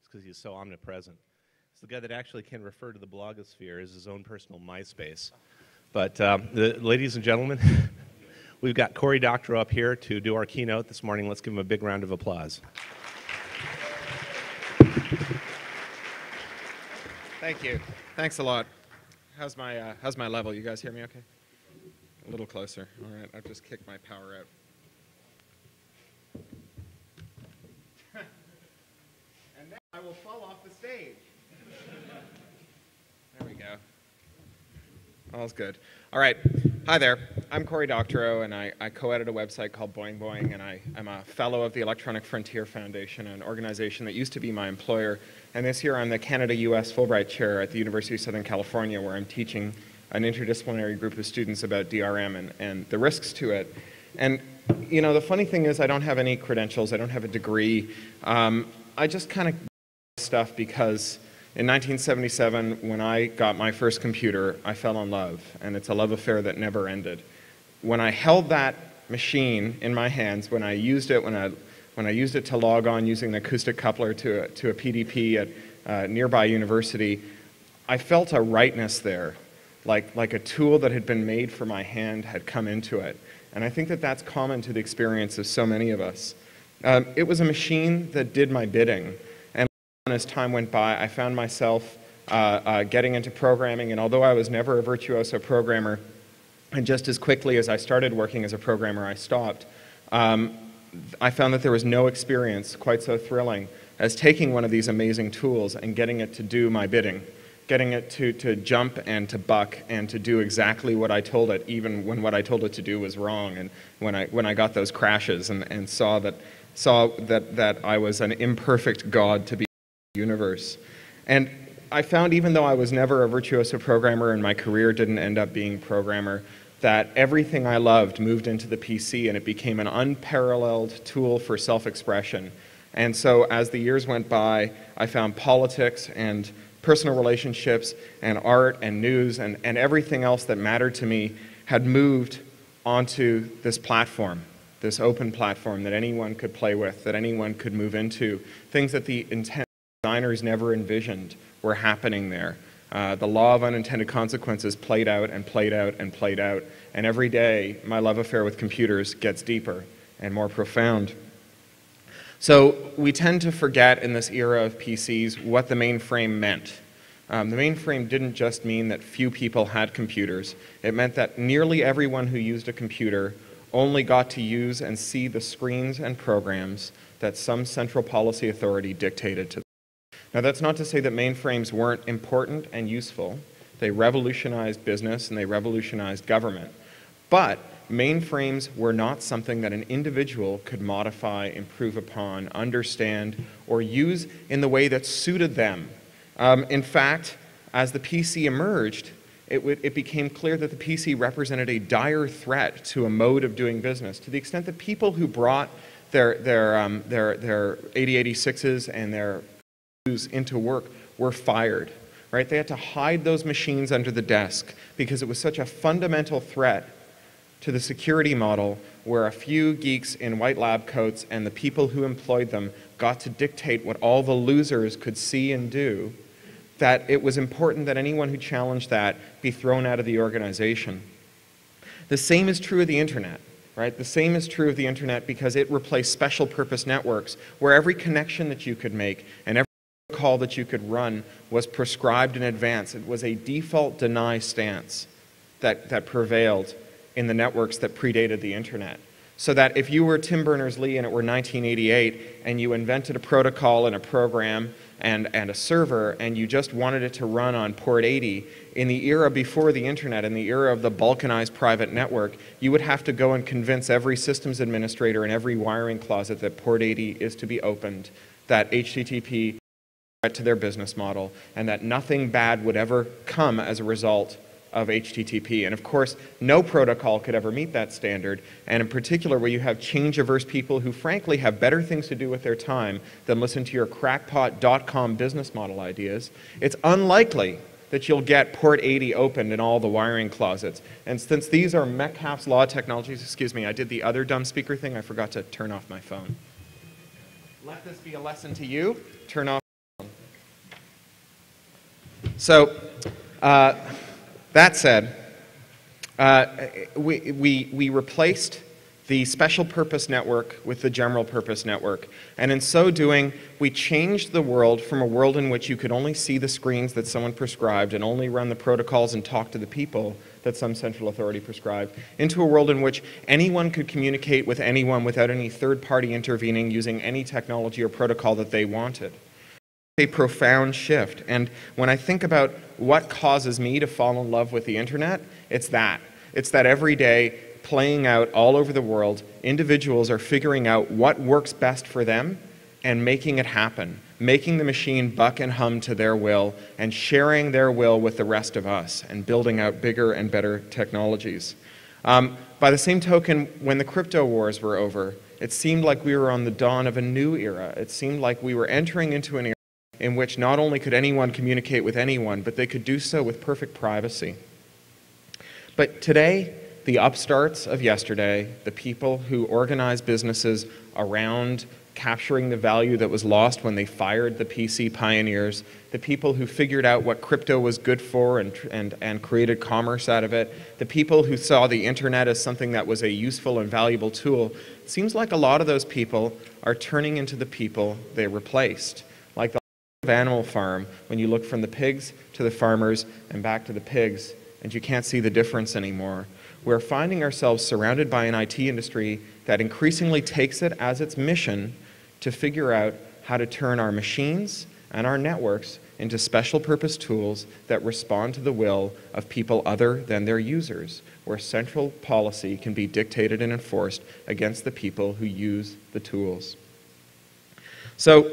because he's so omnipresent. It's the guy that actually can refer to the blogosphere as his own personal MySpace. But ladies and gentlemen, we've got Cory Doctorow up here to do our keynote this morning. Let's give him a big round of applause. Thank you. Thanks a lot. How's my level? You guys hear me okay? A little closer. All right, I've just kicked my power out. And now I will fall off the stage. There we go. All's good. All right. Hi there. I'm Cory Doctorow, and I co-edit a website called Boing Boing, and I'm a fellow of the Electronic Frontier Foundation, an organization that used to be my employer. And this year I'm the Canada-US Fulbright Chair at the University of Southern California, where I'm teaching an interdisciplinary group of students about DRM and the risks to it. And, you know, the funny thing is I don't have any credentials. I don't have a degree. I just kind of stuff because in 1977, when I got my first computer, I fell in love, and it's a love affair that never ended. When I held that machine in my hands, when I used it, when I used it to log on using an acoustic coupler to a PDP at a nearby university, I felt a rightness there, like a tool that had been made for my hand had come into it. And I think that that's common to the experience of so many of us. It was a machine that did my bidding. As time went by, I found myself getting into programming, and although I was never a virtuoso programmer, and just as quickly as I started working as a programmer, I stopped, I found that there was no experience quite so thrilling as taking one of these amazing tools and getting it to do my bidding, getting it to jump and to buck and to do exactly what I told it, even when what I told it to do was wrong, and when I got those crashes and saw that I was an imperfect god to be universe. And I found, even though I was never a virtuoso programmer and my career didn't end up being programmer, that everything I loved moved into the PC, and it became an unparalleled tool for self-expression. And so as the years went by, I found politics and personal relationships and art and news and everything else that mattered to me had moved onto this platform, this open platform that anyone could play with, that anyone could move into, things that the designers never envisioned were happening there. The law of unintended consequences played out and played out and played out, and every day my love affair with computers gets deeper and more profound. So we tend to forget in this era of PCs what the mainframe meant. The mainframe didn't just mean that few people had computers. It meant that nearly everyone who used a computer only got to use and see the screens and programs that some central policy authority dictated to them. Now, that's not to say that mainframes weren't important and useful. They revolutionized business and they revolutionized government. But mainframes were not something that an individual could modify, improve upon, understand, or use in the way that suited them. In fact, as the PC emerged, it became clear that the PC represented a dire threat to a mode of doing business, to the extent that people who brought their 8086s and their into work were fired, right? They had to hide those machines under the desk because it was such a fundamental threat to the security model where a few geeks in white lab coats and the people who employed them got to dictate what all the losers could see and do, that it was important that anyone who challenged that be thrown out of the organization. The same is true of the internet. Right? The same is true of the internet because it replaced special purpose networks where every connection that you could make and every call that you could run was prescribed in advance. It was a default deny stance that prevailed in the networks that predated the internet. So that if you were Tim Berners-Lee and it were 1988 and you invented a protocol and a program and a server and you just wanted it to run on port 80, in the era before the internet, in the era of the balkanized private network, you would have to go and convince every systems administrator in every wiring closet that port 80 is to be opened, that HTTP to their business model, and that nothing bad would ever come as a result of HTTP. And of course, no protocol could ever meet that standard, and in particular where you have change-averse people who frankly have better things to do with their time than listen to your crackpot.com business model ideas, it's unlikely that you'll get port 80 opened in all the wiring closets. And since these are Metcalfe's law technologies, excuse me, I did the other dumb speaker thing, I forgot to turn off my phone. Let this be a lesson to you, turn off. So, that said, we replaced the special purpose network with the general purpose network. And in so doing, we changed the world from a world in which you could only see the screens that someone prescribed and only run the protocols and talk to the people that some central authority prescribed, into a world in which anyone could communicate with anyone without any third party intervening using any technology or protocol that they wanted. A profound shift. And when I think about what causes me to fall in love with the internet, it's that. It's that every day, playing out all over the world, individuals are figuring out what works best for them and making it happen, making the machine buck and hum to their will and sharing their will with the rest of us and building out bigger and better technologies. By the same token, when the crypto wars were over, it seemed like we were on the dawn of a new era. It seemed like we were entering into an era in which not only could anyone communicate with anyone, but they could do so with perfect privacy. But today, the upstarts of yesterday, the people who organize businesses around capturing the value that was lost when they fired the PC pioneers, the people who figured out what crypto was good for and created commerce out of it, the people who saw the internet as something that was a useful and valuable tool, it seems like a lot of those people are turning into the people they replaced. Like the Animal Farm, when you look from the pigs to the farmers and back to the pigs, and you can't see the difference anymore. We're finding ourselves surrounded by an IT industry that increasingly takes it as its mission to figure out how to turn our machines and our networks into special purpose tools that respond to the will of people other than their users, where central policy can be dictated and enforced against the people who use the tools. So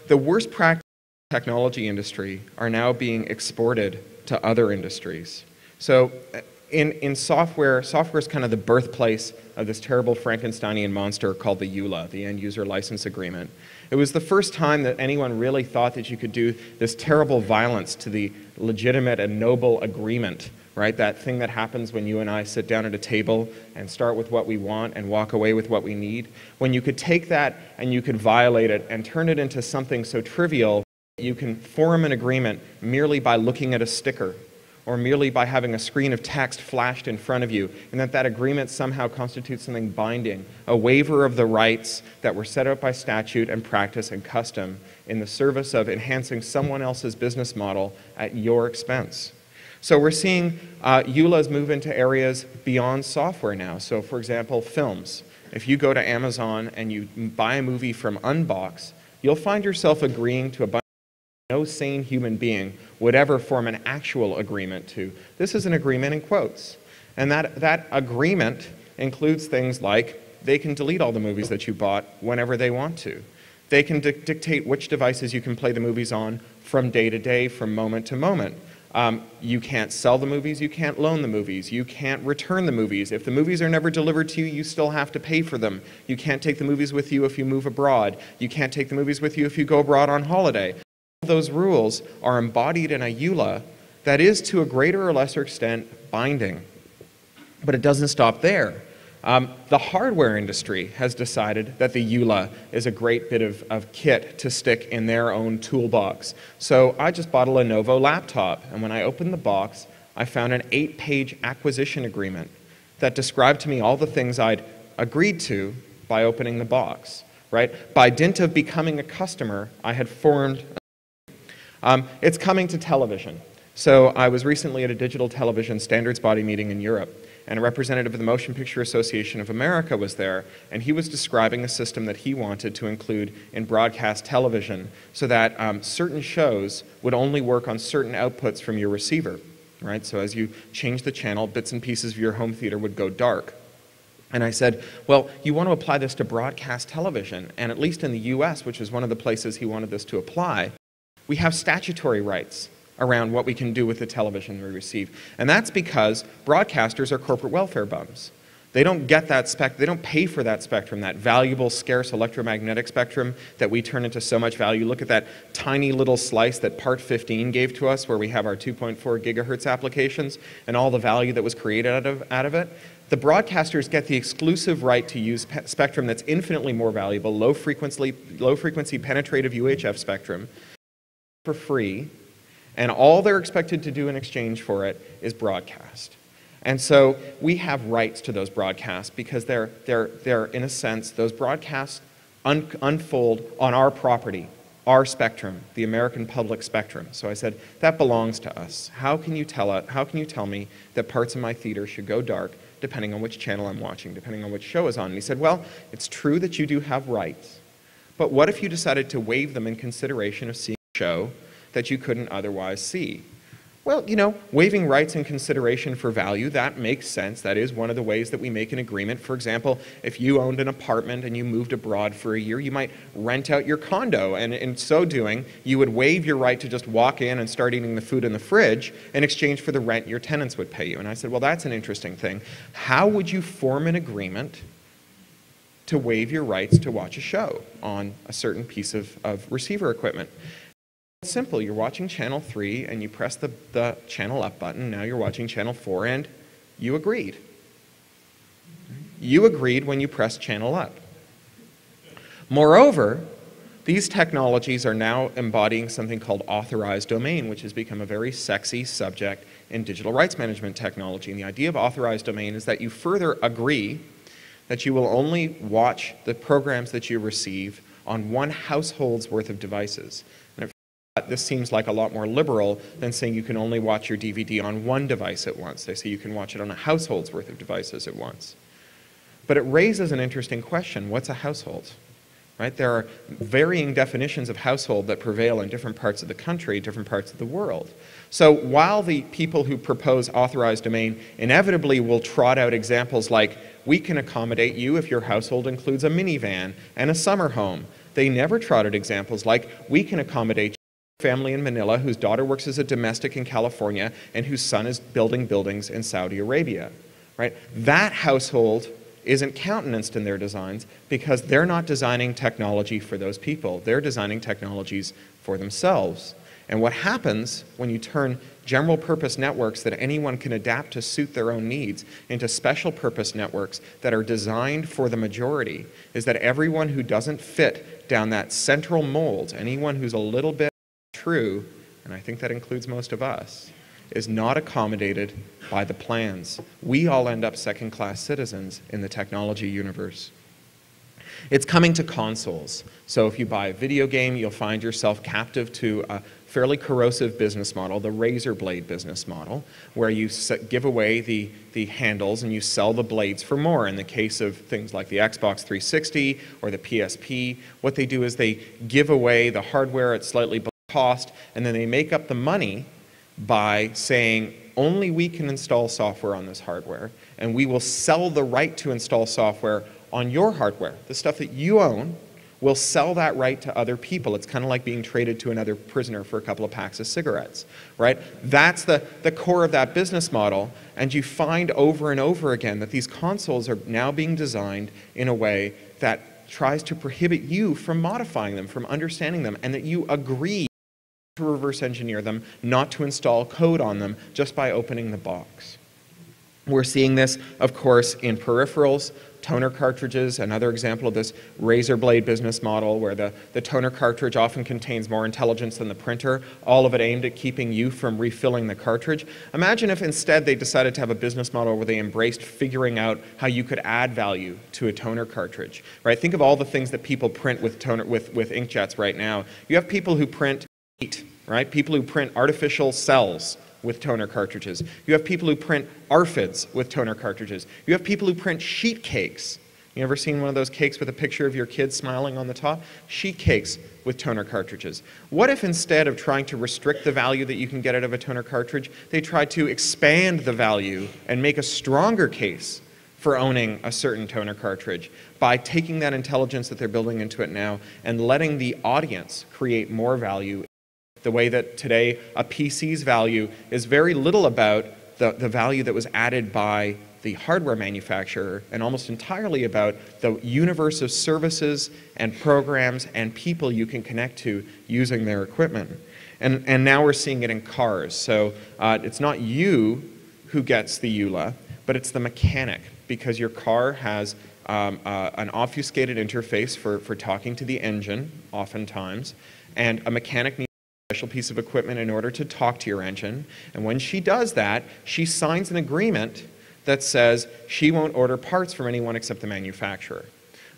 the worst practices of the technology industry are now being exported to other industries. So in software is kind of the birthplace of this terrible Frankensteinian monster called the EULA, the End User License Agreement. It was the first time that anyone really thought that you could do this terrible violence to the legitimate and noble agreement, right? That thing that happens when you and I sit down at a table and start with what we want and walk away with what we need. When you could take that and you could violate it and turn it into something so trivial, you can form an agreement merely by looking at a sticker, or merely by having a screen of text flashed in front of you, and that agreement somehow constitutes something binding, a waiver of the rights that were set out by statute and practice and custom in the service of enhancing someone else's business model at your expense. So we're seeing EULAs move into areas beyond software now. So for example, films. If you go to Amazon and you buy a movie from Unbox, you'll find yourself agreeing to a bunch no sane human being would ever form an actual agreement to. This is an agreement in quotes. And that agreement includes things like they can delete all the movies that you bought whenever they want to. They can dictate which devices you can play the movies on from day to day, from moment to moment. You can't sell the movies, you can't loan the movies, you can't return the movies. If the movies are never delivered to you, you still have to pay for them. You can't take the movies with you if you move abroad. You can't take the movies with you if you go abroad on holiday. Those rules are embodied in a EULA that is to a greater or lesser extent binding. But it doesn't stop there. The hardware industry has decided that the EULA is a great bit of kit to stick in their own toolbox. So I just bought a Lenovo laptop, and when I opened the box, I found an 8-page acquisition agreement that described to me all the things I'd agreed to by opening the box. Right? By dint of becoming a customer, I had formed. It's coming to television. So I was recently at a digital television standards body meeting in Europe, and a representative of the Motion Picture Association of America was there, and he was describing a system that he wanted to include in broadcast television so that certain shows would only work on certain outputs from your receiver. Right? So as you change the channel, bits and pieces of your home theater would go dark. And I said, well, you want to apply this to broadcast television, and at least in the US, which is one of the places he wanted this to apply, we have statutory rights around what we can do with the television we receive. And that's because broadcasters are corporate welfare bums. They don't get that they don't pay for that spectrum, that valuable, scarce electromagnetic spectrum that we turn into so much value. Look at that tiny little slice that Part 15 gave to us, where we have our 2.4 gigahertz applications and all the value that was created out of it. The broadcasters get the exclusive right to use spectrum that's infinitely more valuable, low frequency penetrative UHF spectrum, for free, And all they're expected to do in exchange for it is broadcast. And so we have rights to those broadcasts because they're in a sense, those broadcasts unfold on our property, our spectrum, the American public spectrum. So I said, that belongs to us. How can you tell me that parts of my theater should go dark depending on which channel I'm watching, depending on which show is on? And he said, well, it's true that you do have rights, but what if you decided to waive them in consideration of seeing a show that you couldn't otherwise see? Well, you know, waiving rights in consideration for value, that makes sense. That is one of the ways that we make an agreement. For example, if you owned an apartment and you moved abroad for a year, you might rent out your condo, and in so doing, you would waive your right to just walk in and start eating the food in the fridge in exchange for the rent your tenants would pay you. And I said, well, that's an interesting thing. How would you form an agreement to waive your rights to watch a show on a certain piece of receiver equipment? It's simple. You're watching channel 3 and you press the channel up button. Now you're watching channel 4 and you agreed. You agreed when you pressed channel up. Moreover, these technologies are now embodying something called authorized domain, which has become a very sexy subject in digital rights management technology. And the idea of authorized domain is that you further agree that you will only watch the programs that you receive on one household's worth of devices. And this seems like a lot more liberal than saying you can only watch your DVD on one device at once. They say you can watch it on a household's worth of devices at once. But it raises an interesting question. What's a household? Right? There are varying definitions of household that prevail in different parts of the country, different parts of the world. So while the people who propose authorized domain inevitably will trot out examples like, we can accommodate you if your household includes a minivan and a summer home, they never trotted examples like, we can accommodate family in Manila whose daughter works as a domestic in California and whose son is building buildings in Saudi Arabia. Right? That household isn't countenanced in their designs because they're not designing technology for those people. They're designing technologies for themselves. And what happens when you turn general purpose networks that anyone can adapt to suit their own needs into special purpose networks that are designed for the majority is that everyone who doesn't fit down that central mold, anyone who's a little bit true, and I think that includes most of us, is not accommodated by the plans. We all end up second-class citizens in the technology universe. It's coming to consoles. So if you buy a video game, you'll find yourself captive to a fairly corrosive business model, the razor blade business model, where you give away the handles and you sell the blades for more. In the case of things like the Xbox 360 or the PSP, what they do is they give away the hardware at slightly below cost, and then they make up the money by saying, only we can install software on this hardware, and we will sell the right to install software on your hardware. The stuff that you own, we'll sell that right to other people. It's kind of like being traded to another prisoner for a couple of packs of cigarettes, right? That's the core of that business model, and you find over and over again that these consoles are now being designed in a way that tries to prohibit you from modifying them, from understanding them, and that you agree to reverse engineer them, not to install code on them just by opening the box. We're seeing this, of course, in peripherals, toner cartridges, another example of this razor blade business model where the toner cartridge often contains more intelligence than the printer, all of it aimed at keeping you from refilling the cartridge. Imagine if instead they decided to have a business model where they embraced figuring out how you could add value to a toner cartridge. Right? Think of all the things that people print with inkjets right now. You have people who print heat, right? People who print artificial cells with toner cartridges. You have people who print ARFIDs with toner cartridges. You have people who print sheet cakes. You ever seen one of those cakes with a picture of your kid smiling on the top? Sheet cakes with toner cartridges. What if instead of trying to restrict the value that you can get out of a toner cartridge, they tried to expand the value and make a stronger case for owning a certain toner cartridge by taking that intelligence that they're building into it now and letting the audience create more value? The way that today a PC's value is very little about the value that was added by the hardware manufacturer and almost entirely about the universe of services and programs and people you can connect to using their equipment. And now we're seeing it in cars. So it's not you who gets the EULA, but it's the mechanic, because your car has an obfuscated interface for talking to the engine, oftentimes, and a mechanic needs a special piece of equipment in order to talk to your engine. And when she does that, she signs an agreement that says she won't order parts from anyone except the manufacturer.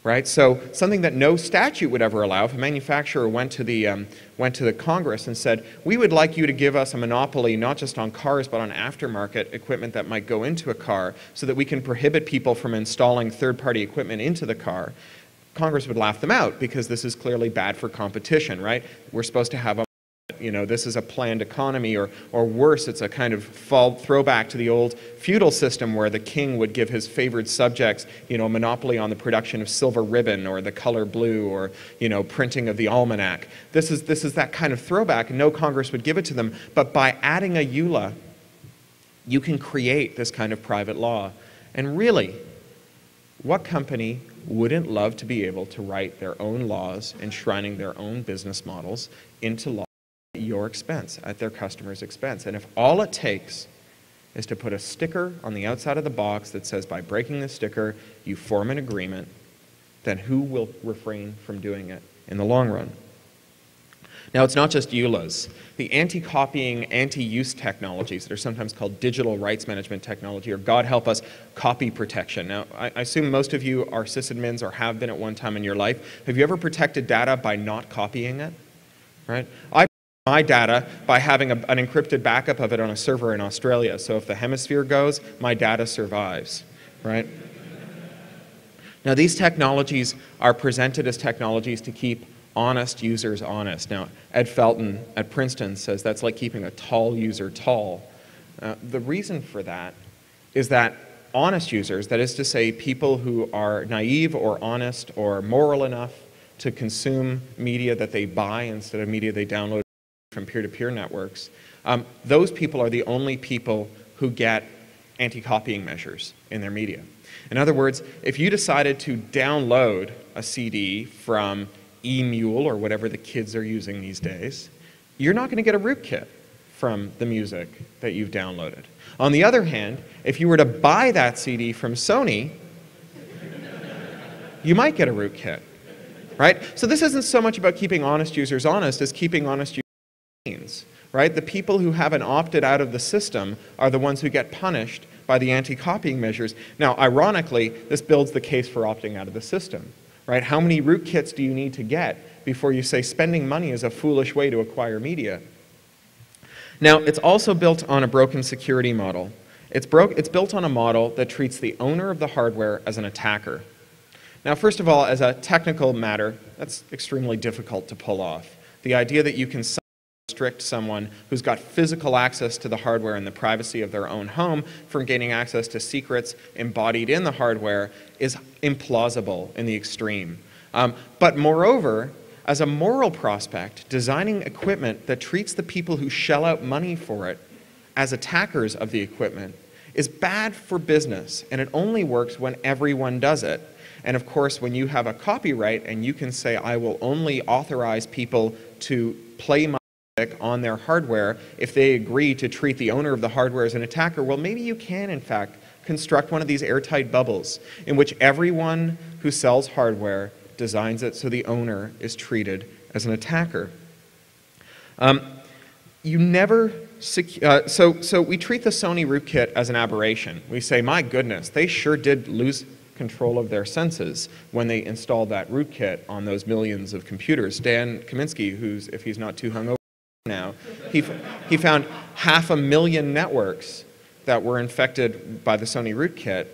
Right? So something that no statute would ever allow, if a manufacturer went to the Congress and said, we would like you to give us a monopoly not just on cars but on aftermarket equipment that might go into a car so that we can prohibit people from installing third-party equipment into the car, Congress would laugh them out because this is clearly bad for competition, right? We're supposed to have a this is a planned economy, or worse, it's a kind of throwback to the old feudal system where the king would give his favored subjects, a monopoly on the production of silver ribbon or the color blue or, printing of the almanac. This is that kind of throwback, and no Congress would give it to them. But by adding a EULA, you can create this kind of private law. And really, what company wouldn't love to be able to write their own laws, enshrining their own business models into law? At your expense, at their customer's expense. And if all it takes is to put a sticker on the outside of the box that says by breaking this sticker you form an agreement, then who will refrain from doing it in the long run? Now, it's not just EULAs. The anti-copying, anti-use technologies that are sometimes called digital rights management technology, or God help us, copy protection. Now, I assume most of you are sysadmins or have been at one time in your life. Have you ever protected data by not copying it? Right? My data by having an encrypted backup of it on a server in Australia. So if the hemisphere goes, my data survives, right? Now, these technologies are presented as technologies to keep honest users honest. Now, Ed Felton at Princeton says that's like keeping a tall user tall. The reason for that is that honest users, that is to say people who are naive or honest or moral enough to consume media that they buy instead of media they download from peer-to-peer networks, those people are the only people who get anti-copying measures in their media. In other words, if you decided to download a CD from eMule or whatever the kids are using these days, you're not going to get a rootkit from the music that you've downloaded. On the other hand, if you were to buy that CD from Sony, you might get a rootkit, right? So this isn't so much about keeping honest users honest as keeping honest users means, right? The people who haven't opted out of the system are the ones who get punished by the anti-copying measures. Now, ironically, this builds the case for opting out of the system, right? How many rootkits do you need to get before you say spending money is a foolish way to acquire media? Now, it's also built on a broken security model. It's built on a model that treats the owner of the hardware as an attacker. Now, first of all, as a technical matter, that's extremely difficult to pull off. The idea that you can restrict someone who's got physical access to the hardware in the privacy of their own home from gaining access to secrets embodied in the hardware is implausible in the extreme. But moreover, as a moral prospect, designing equipment that treats the people who shell out money for it as attackers of the equipment is bad for business, and it only works when everyone does it. And of course, when you have a copyright and you can say, I will only authorize people to play my on their hardware if they agree to treat the owner of the hardware as an attacker, well, maybe you can, in fact, construct one of these airtight bubbles in which everyone who sells hardware designs it so the owner is treated as an attacker. You never so we treat the Sony rootkit as an aberration. We say, my goodness, they sure did lose control of their senses when they installed that rootkit on those millions of computers. Dan Kaminsky, who's, if he's not too hungover now, he found 500,000 networks that were infected by the Sony rootkit,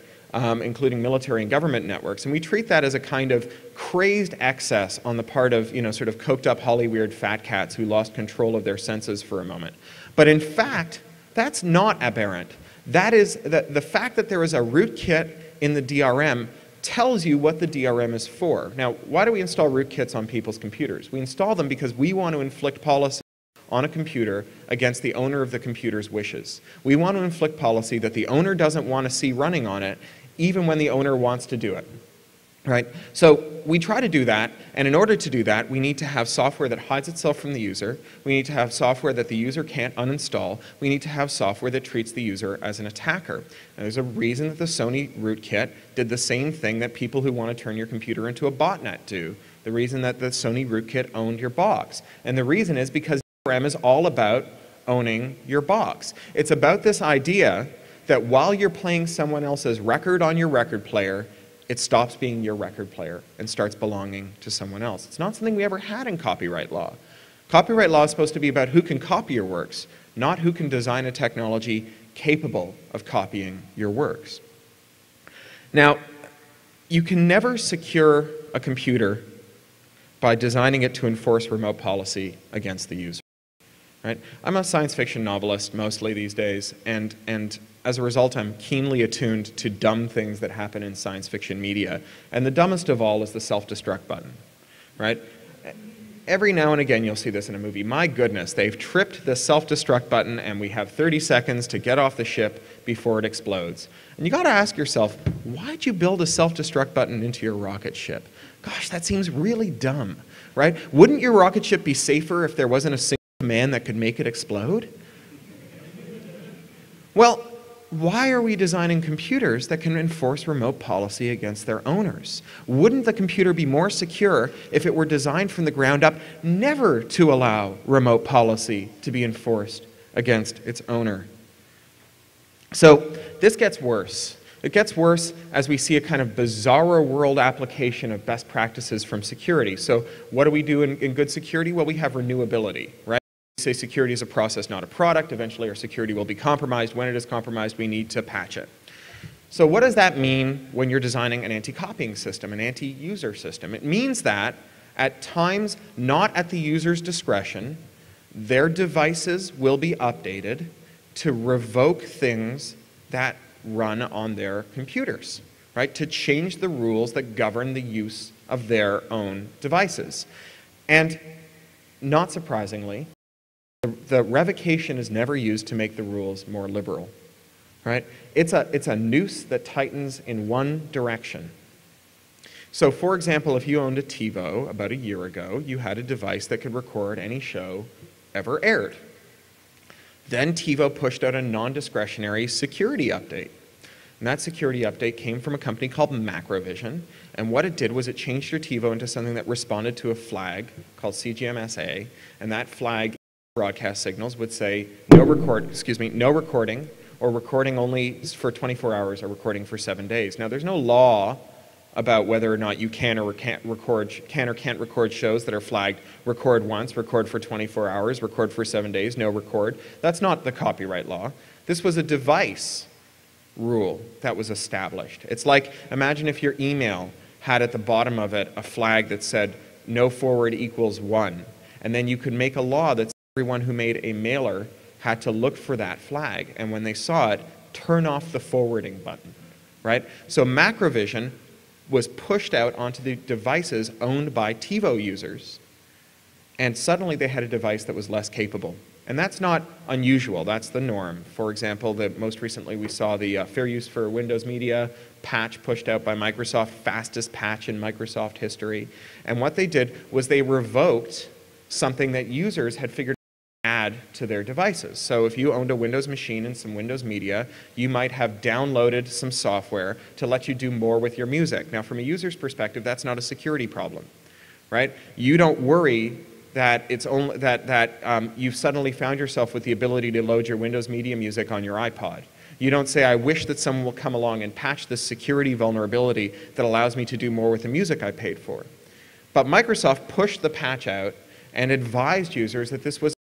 including military and government networks. And we treat that as a kind of crazed excess on the part of, sort of coked up Hollyweird fat cats who lost control of their senses for a moment. But in fact, that's not aberrant. That is, the fact that there is a rootkit in the DRM tells you what the DRM is for. Now, why do we install rootkits on people's computers? We install them because we want to inflict policy on a computer against the owner of the computer's wishes. We want to inflict policy that the owner doesn't want to see running on it, even when the owner wants to do it. Right? So we try to do that, and in order to do that, we need to have software that hides itself from the user. We need to have software that the user can't uninstall. We need to have software that treats the user as an attacker. And there's a reason that the Sony rootkit did the same thing that people who want to turn your computer into a botnet do. The reason that the Sony rootkit owned your box. And the reason is because DRM is all about owning your box. It's about this idea that while you're playing someone else's record on your record player, it stops being your record player and starts belonging to someone else. It's not something we ever had in copyright law. Copyright law is supposed to be about who can copy your works, not who can design a technology capable of copying your works. Now, you can never secure a computer by designing it to enforce remote policy against the user. Right? I'm a science fiction novelist mostly these days, and as a result, I'm keenly attuned to dumb things that happen in science fiction media. And the dumbest of all is the self-destruct button. Right? Every now and again, you'll see this in a movie. My goodness, they've tripped the self-destruct button, and we have 30 seconds to get off the ship before it explodes. And you got to ask yourself, why'd you build a self-destruct button into your rocket ship? Gosh, that seems really dumb, right? Wouldn't your rocket ship be safer if there wasn't a single command that could make it explode? Well, why are we designing computers that can enforce remote policy against their owners? Wouldn't the computer be more secure if it were designed from the ground up never to allow remote policy to be enforced against its owner? So this gets worse. It gets worse as we see a kind of bizarro world application of best practices from security. So what do we do in good security? Well, we have renewability, right? We say security is a process, not a product. Eventually our security will be compromised. When it is compromised, we need to patch it. So what does that mean when you're designing an anti-copying system, an anti-user system? It means that at times, not at the user's discretion, their devices will be updated to revoke things that run on their computers, right? To change the rules that govern the use of their own devices. And not surprisingly, the revocation is never used to make the rules more liberal, right? It's a noose that tightens in one direction. So for example, if you owned a TiVo about a year ago, you had a device that could record any show ever aired. Then TiVo pushed out a non-discretionary security update. And that security update came from a company called Macrovision. And what it did was it changed your TiVo into something that responded to a flag called CGMSA. And that flag broadcast signals would say no recording, or recording only for 24 hours, or recording for 7 days. Now there's no law about whether or not you can or can't record shows that are flagged record once, record for 24 hours, record for 7 days, no record. That's not the copyright law. This was a device rule that was established. It's like, imagine if your email had at the bottom of it a flag that said no forward equals 1, and then you could make a law that everyone who made a mailer had to look for that flag, and when they saw it, turn off the forwarding button, right? So Macrovision was pushed out onto the devices owned by TiVo users, and suddenly they had a device that was less capable. And that's not unusual, that's the norm. For example, most recently we saw the Fair Use for Windows Media patch pushed out by Microsoft, fastest patch in Microsoft history. And what they did was they revoked something that users had figured add to their devices. So if you owned a Windows machine and some Windows Media, you might have downloaded some software to let you do more with your music. Now from a user's perspective, that's not a security problem, right? You don't worry that it's only you've suddenly found yourself with the ability to load your Windows Media music on your iPod. You don't say, I wish that someone will come along and patch this security vulnerability that allows me to do more with the music I paid for. But Microsoft pushed the patch out and advised users that this was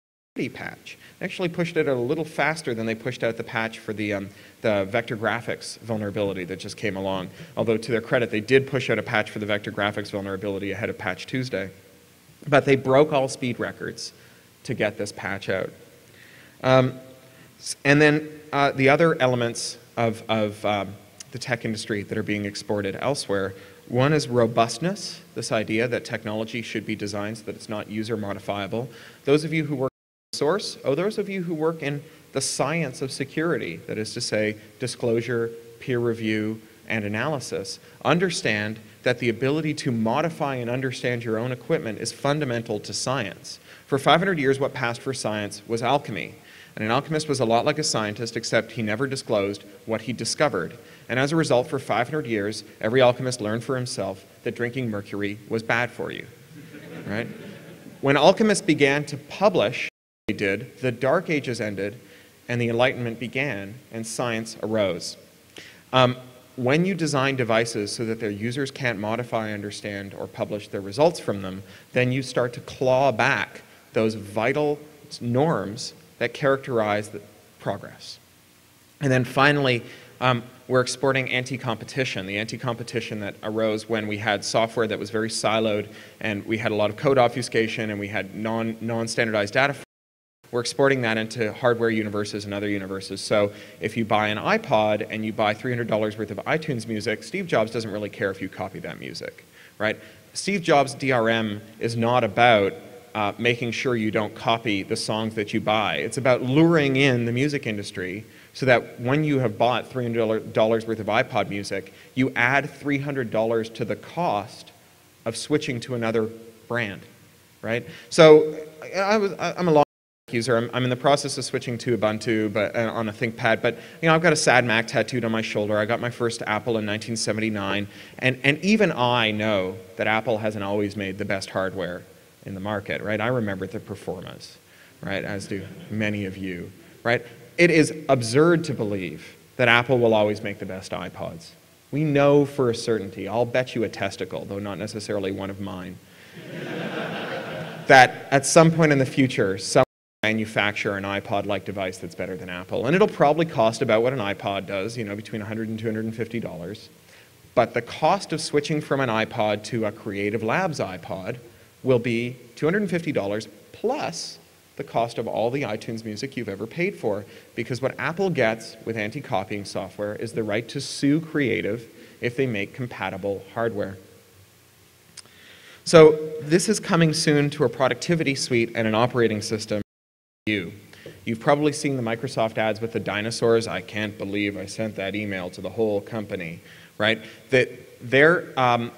patch. They actually pushed it out a little faster than they pushed out the patch for the vector graphics vulnerability that just came along. Although to their credit, they did push out a patch for the vector graphics vulnerability ahead of Patch Tuesday. But they broke all speed records to get this patch out. And then the other elements of the tech industry that are being exported elsewhere, one is robustness, this idea that technology should be designed so that it's not user modifiable. Those of you who work source, those of you who work in the science of security, that is to say, disclosure, peer review, and analysis, understand that the ability to modify and understand your own equipment is fundamental to science. For 500 years, what passed for science was alchemy. And an alchemist was a lot like a scientist, except he never disclosed what he discovered. And as a result, for 500 years, every alchemist learned for himself that drinking mercury was bad for you, right? When alchemists began to publish did, the Dark Ages ended, and the Enlightenment began, and science arose. When you design devices so that their users can't modify, understand, or publish their results from them, then you start to claw back those vital norms that characterize the progress. And then finally, we're exporting anti-competition, the anti-competition that arose when we had software that was very siloed, and we had a lot of code obfuscation, and we had non-standardized data. We're exporting that into hardware universes and other universes. So if you buy an iPod and you buy $300 worth of iTunes music, Steve Jobs doesn't really care if you copy that music, right? Steve Jobs' DRM is not about making sure you don't copy the songs that you buy. It's about luring in the music industry so that when you have bought $300 worth of iPod music, you add $300 to the cost of switching to another brand, right? So I'm a long user. I'm in the process of switching to Ubuntu but on a ThinkPad, but I've got a sad Mac tattooed on my shoulder. I got my first Apple in 1979, and even I know that Apple hasn't always made the best hardware in the market, right? I remember the Performas, right, as do many of you, right? It is absurd to believe that Apple will always make the best iPods. We know for a certainty, I'll bet you a testicle, though not necessarily one of mine, that at some point in the future, some manufacture an iPod-like device that's better than Apple. And it'll probably cost about what an iPod does, between $100 and $250. But the cost of switching from an iPod to a Creative Labs iPod will be $250 plus the cost of all the iTunes music you've ever paid for. Because what Apple gets with anti-copying software is the right to sue Creative if they make compatible hardware. So this is coming soon to a productivity suite and an operating system. You've probably seen the Microsoft ads with the dinosaurs. I can't believe I sent that email to the whole company, right? That they're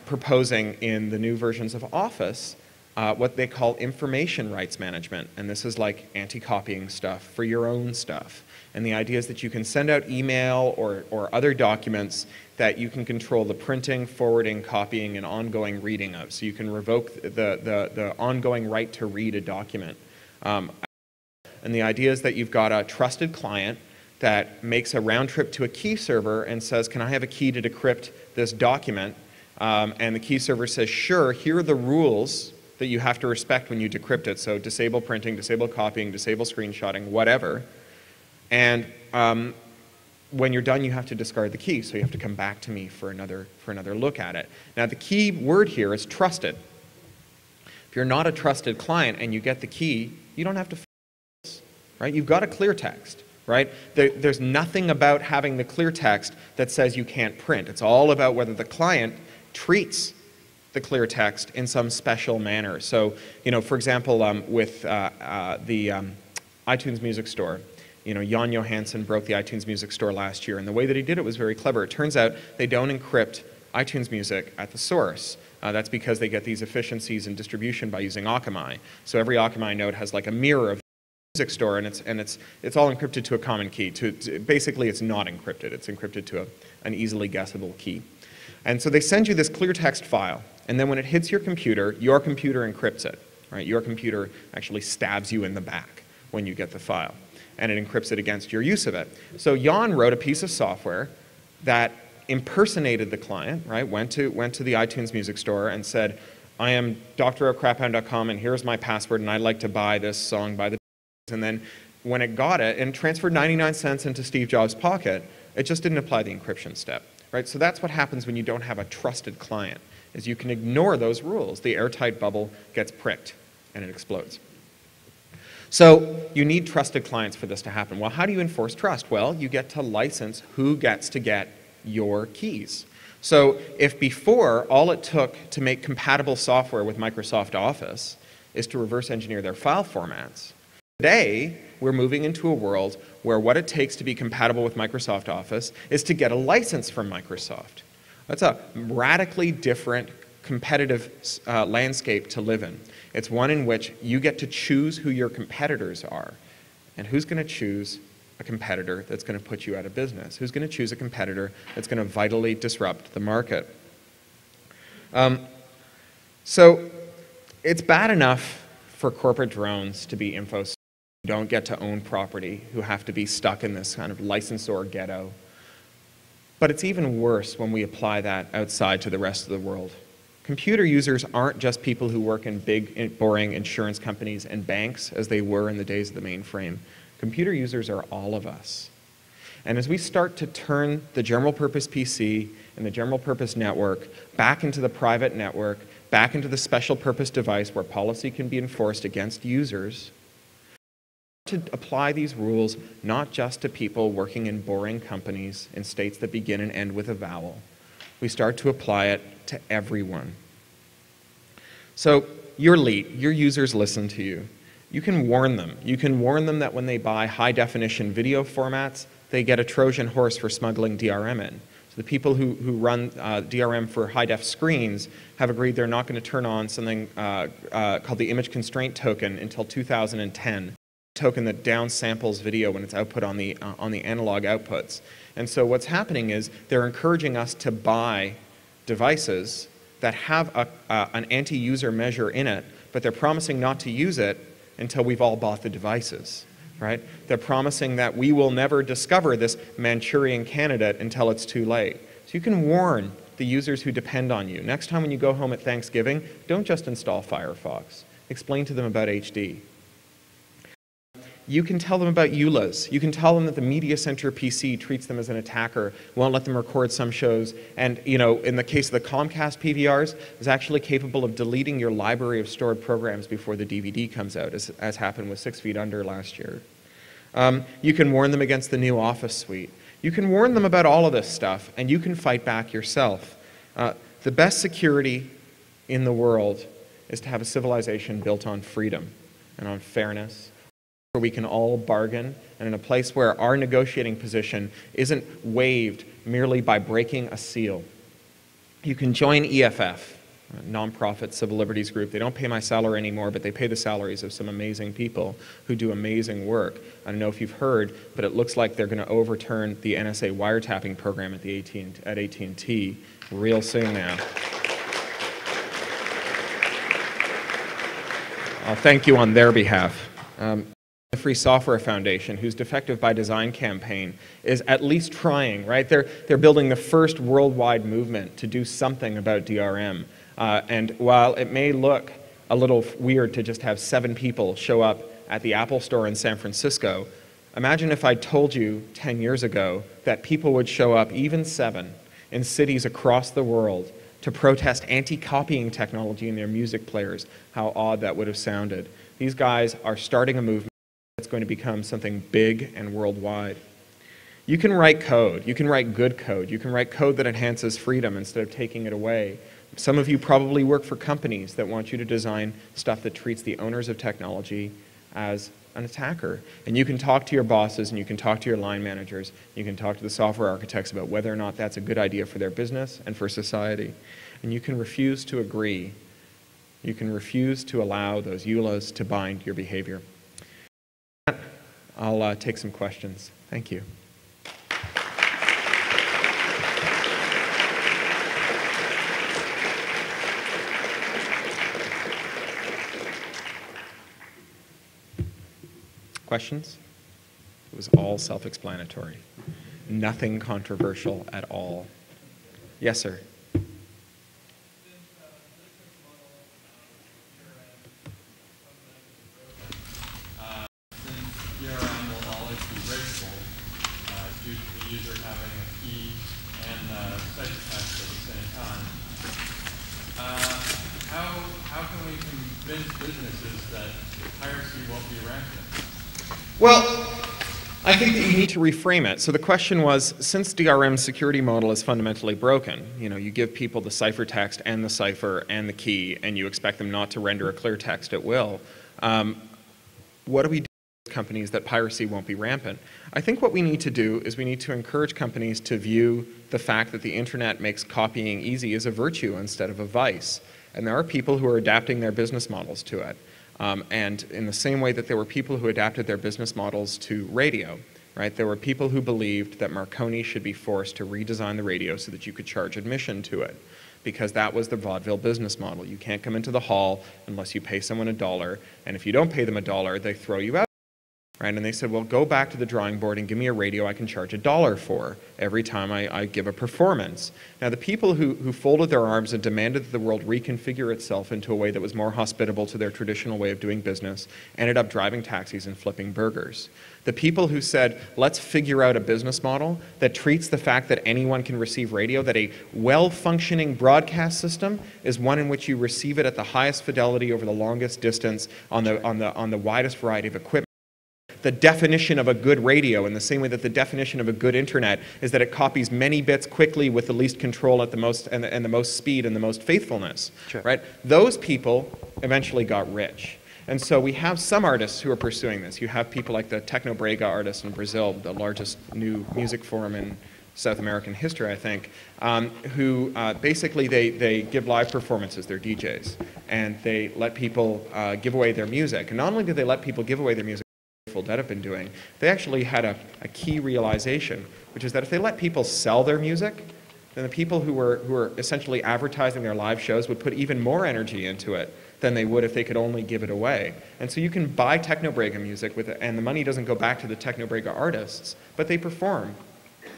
proposing in the new versions of Office what they call information rights management. And this is like anti-copying stuff for your own stuff. And the idea is that you can send out email or other documents that you can control the printing, forwarding, copying, and ongoing reading of. So you can revoke the ongoing right to read a document. And the idea is that you've got a trusted client that makes a round trip to a key server and says, can I have a key to decrypt this document? And the key server says, sure, here are the rules that you have to respect when you decrypt it. So disable printing, disable copying, disable screenshotting, whatever. And when you're done, you have to discard the key. So you have to come back to me for another look at it. Now, the key word here is trusted. If you're not a trusted client and you get the key, you don't have to right? You've got a clear text, right? There's nothing about having the clear text that says you can't print. It's all about whether the client treats the clear text in some special manner. So, for example, with the iTunes Music Store, Jan Johansson broke the iTunes Music Store last year, and the way that he did it was very clever. It turns out they don't encrypt iTunes Music at the source. That's because they get these efficiencies in distribution by using Akamai. So every Akamai node has like a mirror of music store, and it's all encrypted to a common key. Basically, it's not encrypted. It's encrypted to an easily guessable key. And so they send you this clear text file, and then when it hits your computer encrypts it. Right? Your computer actually stabs you in the back when you get the file, and it encrypts it against your use of it. So Jan wrote a piece of software that impersonated the client. Right? Went to the iTunes Music Store and said, I am Doctorow@craphound.com, and here's my password, and I'd like to buy this song by the. And then when it got it and transferred 99 cents into Steve Jobs' pocket, it just didn't apply the encryption step, right? So that's what happens when you don't have a trusted client, is you can ignore those rules. The airtight bubble gets pricked and it explodes. So you need trusted clients for this to happen. Well, how do you enforce trust? Well, you get to license who gets to get your keys. So if before all it took to make compatible software with Microsoft Office is to reverse engineer their file formats, today, we're moving into a world where what it takes to be compatible with Microsoft Office is to get a license from Microsoft. That's a radically different competitive landscape to live in. It's one in which you get to choose who your competitors are. And who's going to choose a competitor that's going to put you out of business? Who's going to choose a competitor that's going to vitally disrupt the market? So it's bad enough for corporate drones to be info who don't get to own property, who have to be stuck in this kind of licensor ghetto. But it's even worse when we apply that outside to the rest of the world. Computer users aren't just people who work in big, boring insurance companies and banks as they were in the days of the mainframe. Computer users are all of us. And as we start to turn the general purpose PC and the general purpose network back into the private network, back into the special purpose device where policy can be enforced against users, to apply these rules not just to people working in boring companies in states that begin and end with a vowel. We start to apply it to everyone. So your elite, your users listen to you. You can warn them. You can warn them that when they buy high-definition video formats, they get a Trojan horse for smuggling DRM in. So the people who run DRM for high-def screens have agreed they're not going to turn on something called the image constraint token until 2010. Token that downsamples video when it's output on the analog outputs. And so what's happening is they're encouraging us to buy devices that have an anti-user measure in it, but they're promising not to use it until we've all bought the devices, right? They're promising that we will never discover this Manchurian candidate until it's too late. So you can warn the users who depend on you. Next time when you go home at Thanksgiving, don't just install Firefox. Explain to them about HD. You can tell them about EULAs. You can tell them that the Media Center PC treats them as an attacker, won't let them record some shows, and in the case of the Comcast PVRs, is actually capable of deleting your library of stored programs before the DVD comes out, as happened with 6 Feet Under last year. You can warn them against the new Office suite. You can warn them about all of this stuff, and you can fight back yourself. The best security in the world is to have a civilization built on freedom and on fairness, where we can all bargain, and in a place where our negotiating position isn't waived merely by breaking a seal. You can join EFF, a nonprofit civil liberties group. They don't pay my salary anymore, but they pay the salaries of some amazing people who do amazing work. I don't know if you've heard, but it looks like they're going to overturn the NSA wiretapping program at AT&T real soon now. I'll thank you on their behalf. The Free Software Foundation, whose Defective by Design campaign is at least trying, right? They're building the first worldwide movement to do something about DRM. And while it may look a little weird to just have 7 people show up at the Apple Store in San Francisco, imagine if I told you 10 years ago that people would show up, even 7, in cities across the world to protest anti-copying technology in their music players. How odd that would have sounded. These guys are starting a movement that's going to become something big and worldwide. You can write code. You can write good code. You can write code that enhances freedom instead of taking it away. Some of you probably work for companies that want you to design stuff that treats the owners of technology as an attacker. And you can talk to your bosses, and you can talk to your line managers, you can talk to the software architects about whether or not that's a good idea for their business and for society. And you can refuse to agree. You can refuse to allow those EULAs to bind your behavior. I'll take some questions. Thank you. Questions? It was all self-explanatory. Nothing controversial at all. Yes, sir. Well, I think that you need to reframe it. So the question was, since DRM's security model is fundamentally broken, you give people the ciphertext and the cipher and the key, and you expect them not to render a clear text at will, what do we do with companies that piracy won't be rampant? I think what we need to do is we need to encourage companies to view the fact that the internet makes copying easy as a virtue instead of a vice. And there are people who are adapting their business models to it. And in the same way that there were people who adapted their business models to radio, right? There were people who believed that Marconi should be forced to redesign the radio so that you could charge admission to it, because that was the vaudeville business model. You can't come into the hall unless you pay someone $1, and if you don't pay them $1, they throw you out. right? And they said, well, go back to the drawing board and give me a radio I can charge $1 for every time I give a performance. Now, the people who folded their arms and demanded that the world reconfigure itself into a way that was more hospitable to their traditional way of doing business ended up driving taxis and flipping burgers. The people who said, let's figure out a business model that treats the fact that anyone can receive radio, that a well-functioning broadcast system is one in which you receive it at the highest fidelity over the longest distance on the widest variety of equipment. The definition of a good radio, in the same way that the definition of a good internet is that it copies many bits quickly with the least control at the most and the most speed and the most faithfulness. Sure. Right? Those people eventually got rich. And so we have some artists who are pursuing this. You have people like the Techno Brega artists in Brazil, the largest new music forum in South American history, I think, who basically they give live performances, they're DJs, and they let people give away their music. And not only do they let people give away their music, that have been doing, they actually had a key realization, which is that if they let people sell their music, then the people who were essentially advertising their live shows would put even more energy into it than they would if they could only give it away. And so you can buy Techno Brega music, and the money doesn't go back to the Techno Brega artists, but they perform.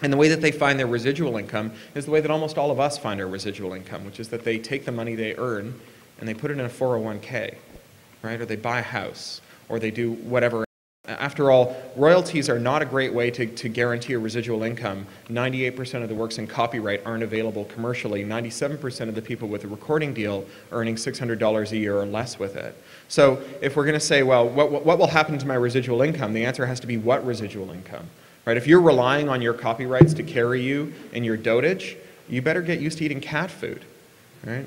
And the way that they find their residual income is the way that almost all of us find our residual income, which is that they take the money they earn and they put it in a 401k, right? Or they buy a house, or they do whatever. After all, royalties are not a great way to guarantee a residual income. 98% of the works in copyright aren't available commercially. 97% of the people with a recording deal are earning $600 a year or less with it. So if we're going to say, well, what will happen to my residual income? The answer has to be what residual income? Right? If you're relying on your copyrights to carry you in your dotage, you better get used to eating cat food. Right?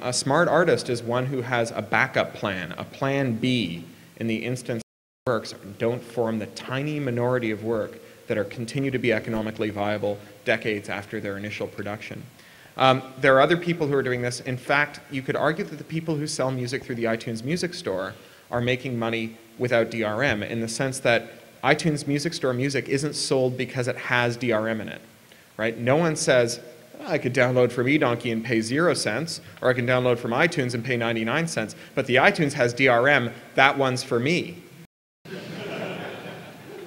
A smart artist is one who has a backup plan, a plan B, in the instance works don't form the tiny minority of work that continue to be economically viable decades after their initial production. There are other people who are doing this. In fact, you could argue that the people who sell music through the iTunes Music Store are making money without DRM, in the sense that iTunes Music Store music isn't sold because it has DRM in it. Right? No one says, I could download from eDonkey and pay 0 cents, or I can download from iTunes and pay 99 cents, but the iTunes has DRM, that one's for me.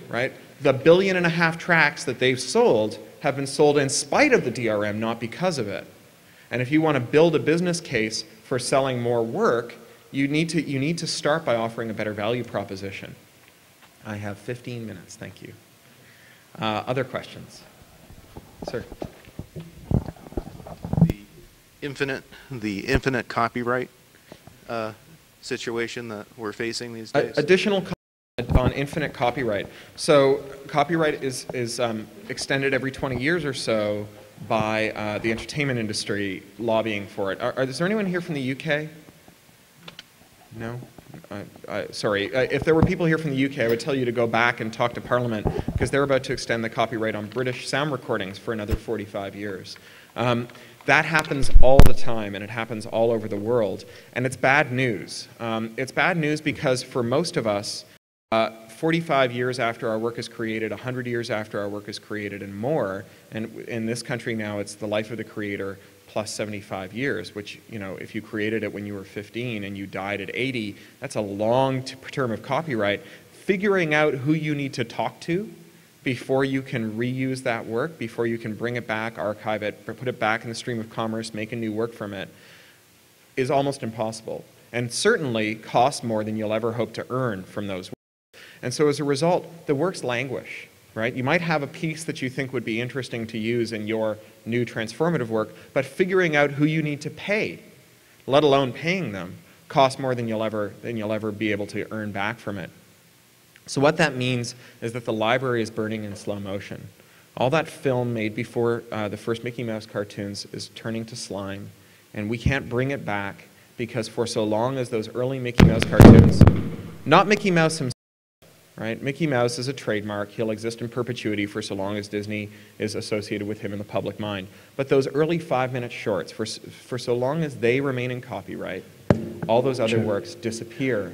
Right? The 1.5 billion tracks that they've sold have been sold in spite of the DRM, not because of it. And if you want to build a business case for selling more work, you need to start by offering a better value proposition. I have 15 minutes, thank you. Other questions? Sir? The infinite copyright situation that we're facing these days? Additional on infinite copyright. So copyright is extended every 20 years or so by the entertainment industry lobbying for it. Is there anyone here from the UK? No? Sorry. If there were people here from the UK, I would tell you to go back and talk to Parliament, because they're about to extend the copyright on British sound recordings for another 45 years. That happens all the time, and it happens all over the world. And it's bad news. It's bad news because for most of us, 45 years after our work is created, 100 years after our work is created, and more, and in this country now it's the life of the creator plus 75 years, which, you know, if you created it when you were 15 and you died at 80, that's a long term of copyright. Figuring out who you need to talk to before you can reuse that work, before you can bring it back, archive it, put it back in the stream of commerce, make a new work from it, is almost impossible. And certainly costs more than you'll ever hope to earn from those works. And so as a result, the works languish, right? You might have a piece that you think would be interesting to use in your new transformative work, but figuring out who you need to pay, let alone paying them, costs more than you'll ever be able to earn back from it. So what that means is that the library is burning in slow motion. All that film made before the first Mickey Mouse cartoons is turning to slime, and we can't bring it back because for so long as those early Mickey Mouse cartoons, not Mickey Mouse himself, right? Mickey Mouse is a trademark. He'll exist in perpetuity for so long as Disney is associated with him in the public mind. But those early 5-minute shorts, for so long as they remain in copyright, all those other works disappear.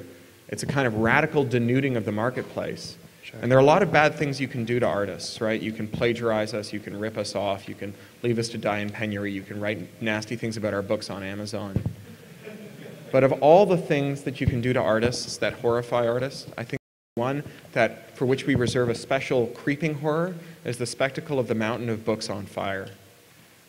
It's a kind of radical denuding of the marketplace. Sure. And there are a lot of bad things you can do to artists, right? You can plagiarize us, you can rip us off, you can leave us to die in penury, you can write nasty things about our books on Amazon. But of all the things that you can do to artists that horrify artists, I think One that for which we reserve a special creeping horror is the spectacle of the mountain of books on fire.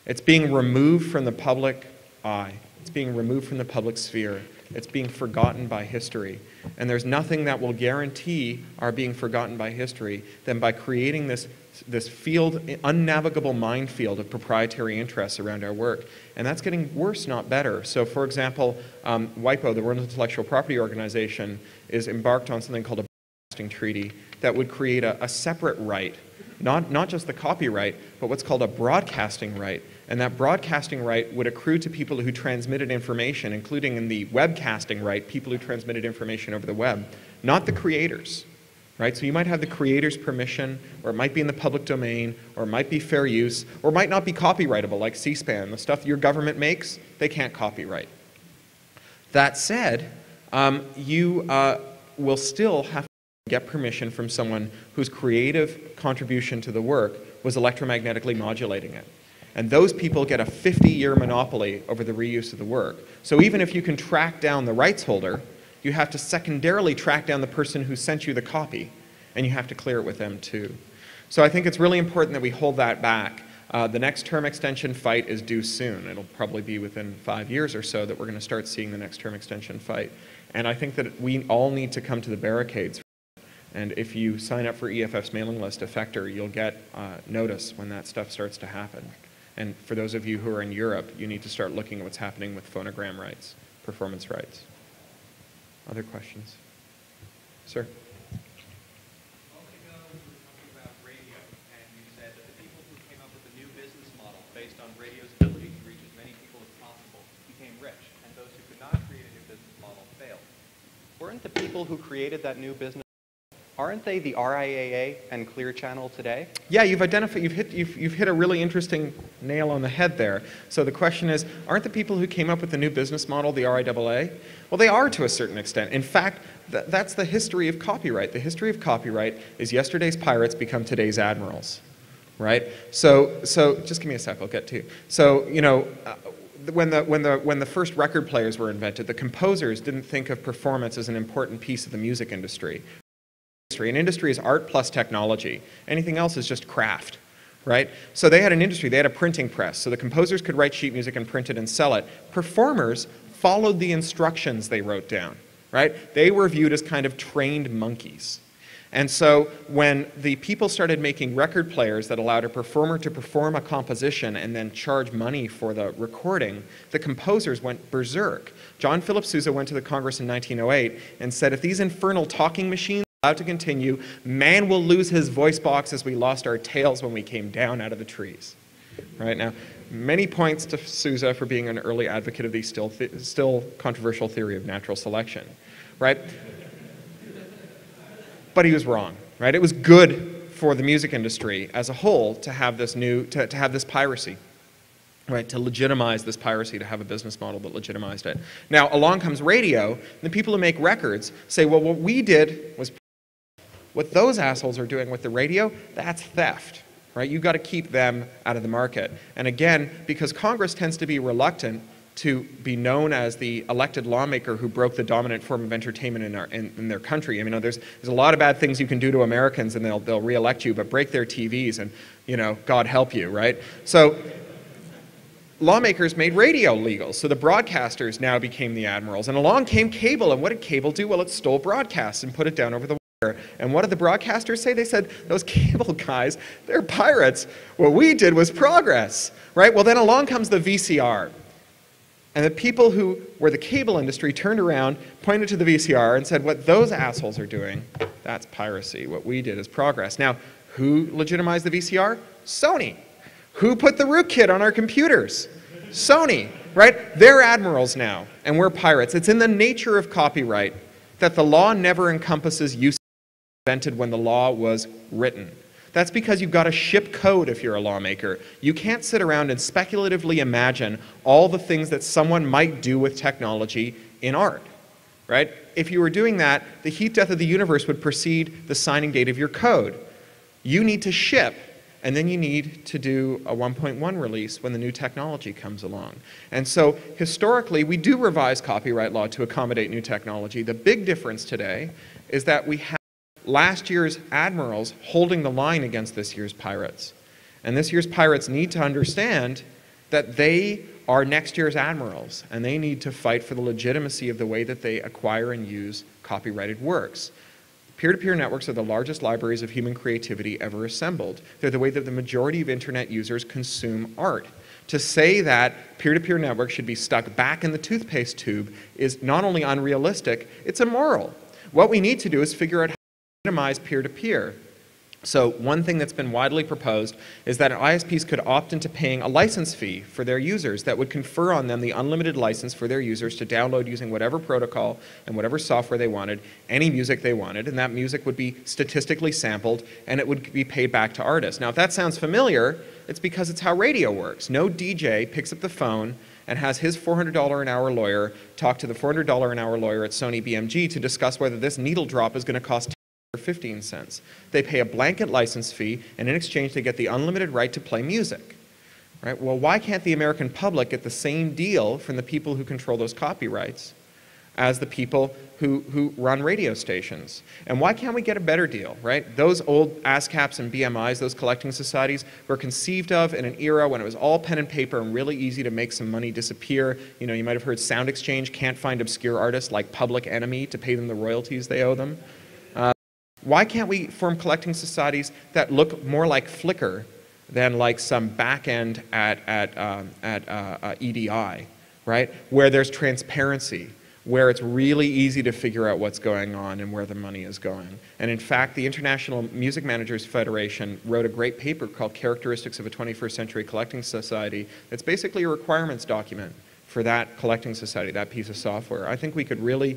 It's being removed from the public eye. It's being removed from the public sphere. It's being forgotten by history. And there's nothing that will guarantee our being forgotten by history than by creating this field, unnavigable minefield of proprietary interests around our work. And that's getting worse, not better. So for example, WIPO, the World Intellectual Property Organization, is embarked on something called a broadcasting treaty that would create a separate right, not just the copyright, but what's called a broadcasting right. And that broadcasting right would accrue to people who transmitted information, including in the webcasting right, people who transmitted information over the web, not the creators. Right? So you might have the creator's permission, or it might be in the public domain, or it might be fair use, or it might not be copyrightable, like C-SPAN. The stuff your government makes, they can't copyright. That said, you will still have to get permission from someone whose creative contribution to the work was electromagnetically modulating it. And those people get a 50-year monopoly over the reuse of the work. So even if you can track down the rights holder, you have to secondarily track down the person who sent you the copy, and you have to clear it with them too. So I think it's really important that we hold that back. The next term extension fight is due soon. It'll probably be within 5 years or so that we're going to start seeing the next term extension fight. And I think that we all need to come to the barricades. And if you sign up for EFF's mailing list, Effector, you'll get notice when that stuff starts to happen. And for those of you who are in Europe, you need to start looking at what's happening with phonogram rights, performance rights. Other questions? Sir? A moment ago, we were talking about radio, and you said that the people who came up with the new business model based on radio's ability to reach as many people as possible became rich, and those who could not create a new business model failed. Weren't the people who created that new business aren't they the RIAA and Clear Channel today? Yeah, you've hit a really interesting nail on the head there. So the question is, aren't the people who came up with the new business model the RIAA? Well, they are to a certain extent. In fact, that's the history of copyright. The history of copyright is yesterday's pirates become today's admirals, right? So just give me a sec, I'll get to you. So, you know, when the first record players were invented, the composers didn't think of performance as an important piece of the music industry. An industry is art plus technology. Anything else is just craft, right? So they had an industry, they had a printing press, so the composers could write sheet music and print it and sell it. Performers followed the instructions they wrote down, right? They were viewed as kind of trained monkeys. And so when the people started making record players that allowed a performer to perform a composition and then charge money for the recording, the composers went berserk. John Philip Sousa went to the Congress in 1908 and said, if these infernal talking machines allowed to continue, man will lose his voice box as we lost our tails when we came down out of the trees. Right now, many points to Sousa for being an early advocate of the still controversial theory of natural selection, right? But he was wrong, right? It was good for the music industry as a whole to have this to have this piracy, right? To legitimize this piracy, to have a business model that legitimized it. Now, along comes radio, and the people who make records say, well, what we did was what those assholes are doing with the radio, that's theft, right? You've got to keep them out of the market. And again, because Congress tends to be reluctant to be known as the elected lawmaker who broke the dominant form of entertainment in their country. I mean, there's a lot of bad things you can do to Americans and they'll re-elect you, but break their TVs and, you know, God help you, right? So lawmakers made radio legal, so the broadcasters now became the admirals. And along came cable, and what did cable do? Well, it stole broadcasts and put it down over the wire. And what did the broadcasters say? They said, those cable guys, they're pirates. What we did was progress, right? Well, then along comes the VCR. And the people who were the cable industry turned around, pointed to the VCR, and said, what those assholes are doing, that's piracy. What we did is progress. Now, who legitimized the VCR? Sony. Who put the rootkit on our computers? Sony, right? They're admirals now, and we're pirates. It's in the nature of copyright that the law never encompasses use invented when the law was written. That's because you've got to ship code if you're a lawmaker. You can't sit around and speculatively imagine all the things that someone might do with technology in art, right? If you were doing that, the heat death of the universe would precede the signing date of your code. You need to ship, and then you need to do a 1.1 release when the new technology comes along. And so historically, we do revise copyright law to accommodate new technology. The big difference today is that we have last year's admirals holding the line against this year's pirates. And this year's pirates need to understand that they are next year's admirals, and they need to fight for the legitimacy of the way that they acquire and use copyrighted works. Peer-to-peer networks are the largest libraries of human creativity ever assembled. They're the way that the majority of internet users consume art. To say that peer-to-peer networks should be stuck back in the toothpaste tube is not only unrealistic, it's immoral. What we need to do is figure out how to minimize peer-to-peer. So one thing that's been widely proposed is that ISPs could opt into paying a license fee for their users that would confer on them the unlimited license for their users to download using whatever protocol and whatever software they wanted, any music they wanted, and that music would be statistically sampled and it would be paid back to artists. Now, if that sounds familiar, it's because it's how radio works. No DJ picks up the phone and has his $400 an hour lawyer talk to the $400 an hour lawyer at Sony BMG to discuss whether this needle drop is going to cost 10 or 15 cents. They pay a blanket license fee, and in exchange they get the unlimited right to play music. Right? Well, why can't the American public get the same deal from the people who control those copyrights as the people who run radio stations? And why can't we get a better deal, right? Those old ASCAPs and BMIs, those collecting societies, were conceived of in an era when it was all pen and paper and really easy to make some money disappear. You know, you might have heard Sound Exchange can't find obscure artists like Public Enemy to pay them the royalties they owe them. Why can't we form collecting societies that look more like Flickr than like some back end at EDI, right? Where there's transparency, where it's really easy to figure out what's going on and where the money is going. And in fact, the International Music Managers Federation wrote a great paper called Characteristics of a 21st Century Collecting Society. It's basically a requirements document for that collecting society, that piece of software. I think we could really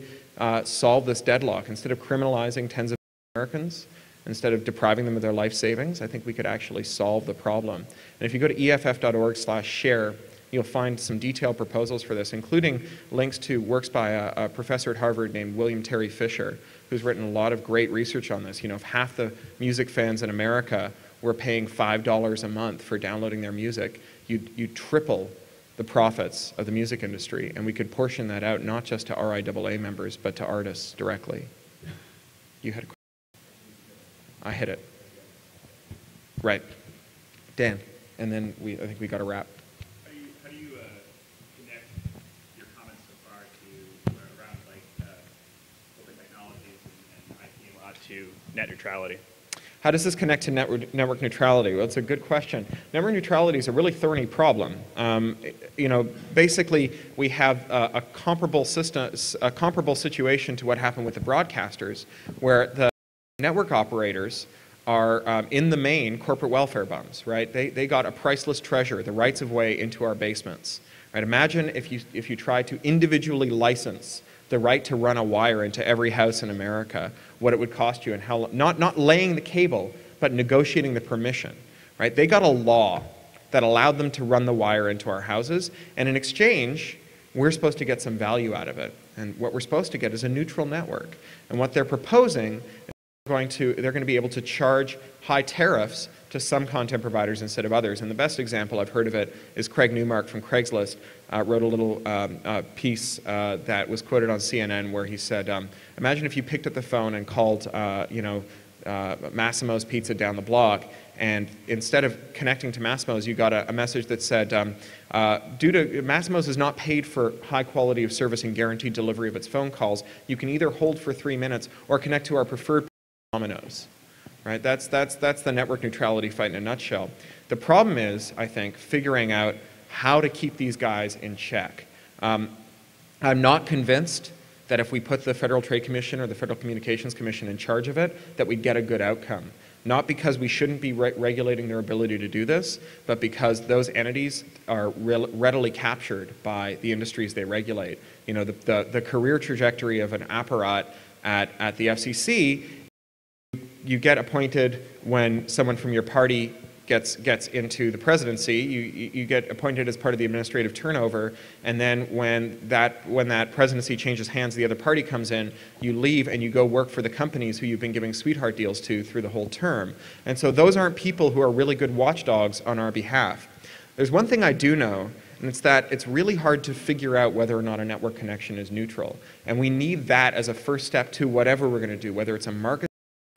solve this deadlock. Instead of criminalizing tens of Americans, instead of depriving them of their life savings, I think we could actually solve the problem. And if you go to EFF.org/share, you'll find some detailed proposals for this, including links to works by a professor at Harvard named William Terry Fisher, who's written a lot of great research on this. You know, if half the music fans in America were paying $5 a month for downloading their music, you'd triple the profits of the music industry, and we could portion that out not just to RIAA members, but to artists directly. You had a question? I hit it. Right. Dan, and then I think we got a wrap. How do you connect your comments so far to around like open technologies and IP and law to net neutrality? How does this connect to network neutrality? Well, it's a good question. Network neutrality is a really thorny problem. You know, basically, we have a comparable situation to what happened with the broadcasters, where the network operators are, in the main, corporate welfare bums, right? They got a priceless treasure, the rights of way into our basements. Right? Imagine if you tried to individually license the right to run a wire into every house in America, what it would cost you, and how, not laying the cable, but negotiating the permission. Right? They got a law that allowed them to run the wire into our houses, and in exchange, we're supposed to get some value out of it. And what we're supposed to get is a neutral network. And what they're proposing, they're going to be able to charge high tariffs to some content providers instead of others. And the best example I've heard of it is Craig Newmark from Craigslist wrote a little piece that was quoted on CNN where he said, imagine if you picked up the phone and called Massimo's Pizza down the block, and instead of connecting to Massimo's, you got a message that said, due to Massimo's is not paid for high quality of service and guaranteed delivery of its phone calls, you can either hold for 3 minutes or connect to our preferred Domino's. Right? That's the network neutrality fight in a nutshell. The problem is, I think, figuring out how to keep these guys in check. I'm not convinced that if we put the Federal Trade Commission or the Federal Communications Commission in charge of it, that we'd get a good outcome. Not because we shouldn't be regulating their ability to do this, but because those entities are readily captured by the industries they regulate. You know, the career trajectory of an apparat at the FCC, you get appointed when someone from your party gets into the presidency. You get appointed as part of the administrative turnover, and then when that presidency changes hands, the other party comes in, you leave and you go work for the companies who you've been giving sweetheart deals to through the whole term. And so those aren't people who are really good watchdogs on our behalf. There's one thing I do know, and it's that it's really hard to figure out whether or not a network connection is neutral. And we need that as a first step to whatever we're going to do, whether it's a market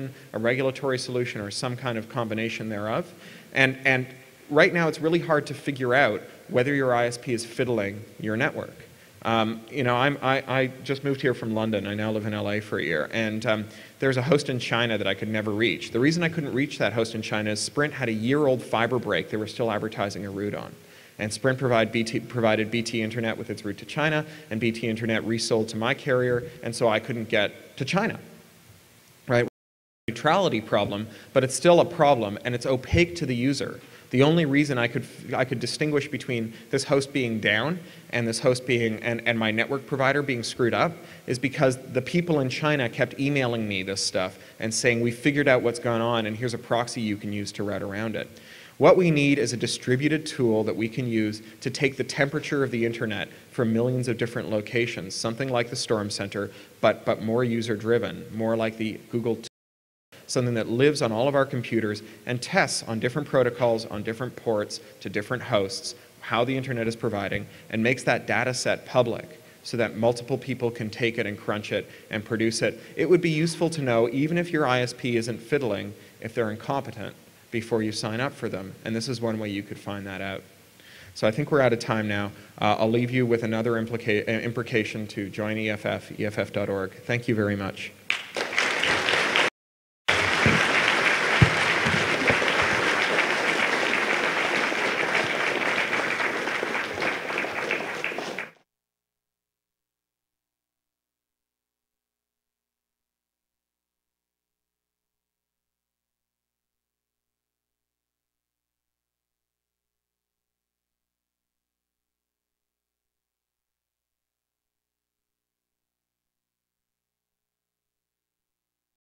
a regulatory solution, or some kind of combination thereof. And right now, it's really hard to figure out whether your ISP is fiddling your network. You know, I just moved here from London. I now live in LA for a year. And there's a host in China that I could never reach. The reason I couldn't reach that host in China is Sprint had a year-old fiber break they were still advertising a route on. And Sprint provided BT Internet with its route to China, and BT Internet resold to my carrier, and so I couldn't get to China. Right? Neutrality problem, but it's still a problem, and it's opaque to the user. The only reason I could distinguish between this host being down and this host being, and my network provider being screwed up is because the people in China kept emailing me this stuff and saying, we figured out what's going on and here's a proxy you can use to route around it. What we need is a distributed tool that we can use to take the temperature of the internet from millions of different locations, something like the Storm Center, but more user-driven, more like the Google, something that lives on all of our computers and tests on different protocols, on different ports, to different hosts, how the internet is providing, and makes that data set public so that multiple people can take it and crunch it and produce it. It would be useful to know, even if your ISP isn't fiddling, if they're incompetent before you sign up for them. And this is one way you could find that out. So I think we're out of time now. I'll leave you with another imprecation to join EFF, EFF.org. Thank you very much.